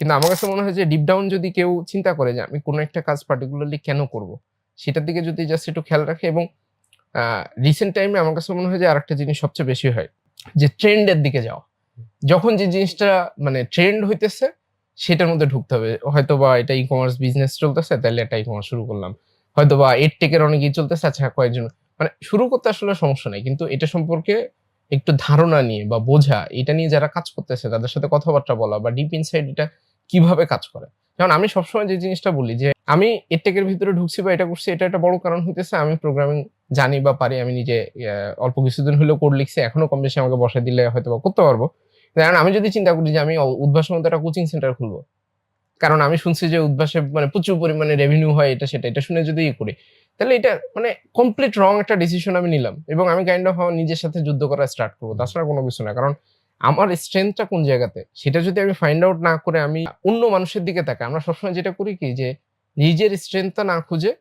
কিন্তু আমার কাছে মনে হয় যে ডিপ ডাউন যদি কেউ চিন্তা করে যে আমি কোনো একটা কাজ পার্টিকুলারলি কেন করব, সেটার দিকে যদি জাস্ট একটু খেয়াল রাখে এবং রিসেন্ট টাইমে আমার কাছে মনে হয় যে আরেকটা জিনিস সবচেয়ে বেশি হয় যে ট্রেন্ডের দিকে যাওয়া। যখন যে জিনিসটা মানে ট্রেন্ড হইতেছে সেটার মধ্যে ঢুকতে হবে। হয়তোবা এটা ই-কমার্স বিজনেস চলতেছে, তাইলে একটা ই-কমার্স শুরু করলাম। হয়তোবা এডটেক অনেক চলতেছে, আচ্ছা কয়েকজন মানে শুরু করতে আসলে সমস্যা নাই। কিন্তু এটা সম্পর্কে একটু ধারণা নিয়ে বা বোঝা, এটা নিয়ে যারা কাজ করতেছে তাদের সাথে কথাবার্তা বলা বা ডিপ ইনসাইড এটা কিভাবে কাজ করে। যেমন আমি সবসময় যে জিনিসটা বলি যে আমি এডটেক ভিতরে ঢুকছি বা এটা করছি, এটা একটা বড় কারণ হইতেছে আমি প্রোগ্রামিং জানি বা পারি। আমি নিজে অল্প কিছুদিন হলেও কোড লিখছি। এখনো কম বেশি আমাকে বসায় দিলে হয়তোবা করতে পারবো। কারণ আমি যদি চিন্তা করি যে আমি উদ্ভাসের মধ্যে একটা কোচিং সেন্টার খুলবো। কারণ আমি শুনছি যে উদ্ভাসে মানে প্রচুর পরিমাণে রেভিনিউ হয়, এটা সেটা। এটা শুনে যদি করি, তাহলে এটা মানে কমপ্লিট রং একটা ডিসিশন আমি নিলাম। এবং আমি কাইন্ড অফ আমার নিজের সাথে যুদ্ধ করা স্টার্ট করব। তাছাড়া কোনো কিছু না। কারণ আমার স্ট্রেংথটা কোন জায়গাতে, সেটা যদি আমি ফাইন্ড আউট না করে আমি অন্য মানুষের দিকে তাকাই। আমরা সবসময় যেটা করি কি যে নিজের স্ট্রেংথটা না খুঁজে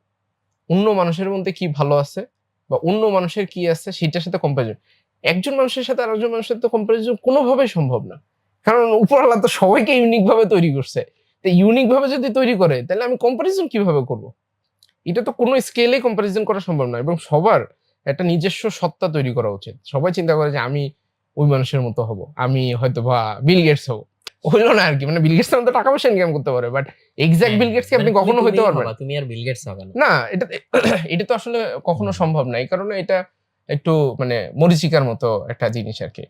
অন্য মানুষের মধ্যে কি ভালো আছে বা অন্য মানুষের কি আছে সেটার সাথে কম্পারিজন। একজন মানুষের সাথে আরেকজন মানুষের তো কম্পারিজন কোনোভাবেই সম্ভব না। কারণ উপরওয়ালা তো সবাইকে ইউনিক ভাবে তৈরি করছে। তো ইউনিক ভাবে যদি তৈরি করে তাহলে আমি কম্পারিজন কিভাবে করব? এটা তো কোনো স্কেলে কম্পারিজন করা সম্ভব না এবং সবার একটা নিজস্ব সত্তা তৈরি করা উচিত। সবাই চিন্তা করে যে আমি ওই মানুষের মতো হব। আমি হয়তোবা বিল গেটস হব। হইল না আরকি। মানে বিল গেটস এর মতো টাকা পয়সা ইনকাম করতে পারে। বাট এক্সাক্ট বিল গেটস কি আপনি মানে কখনো হইতে পারবেন? তুমি আর বিল গেটস হবে না। না, এটা তো আসলে কখনো সম্ভব না। এই কারণে এটা একটু মানে মরীচিকার মতো একটা জিনিস আরকি।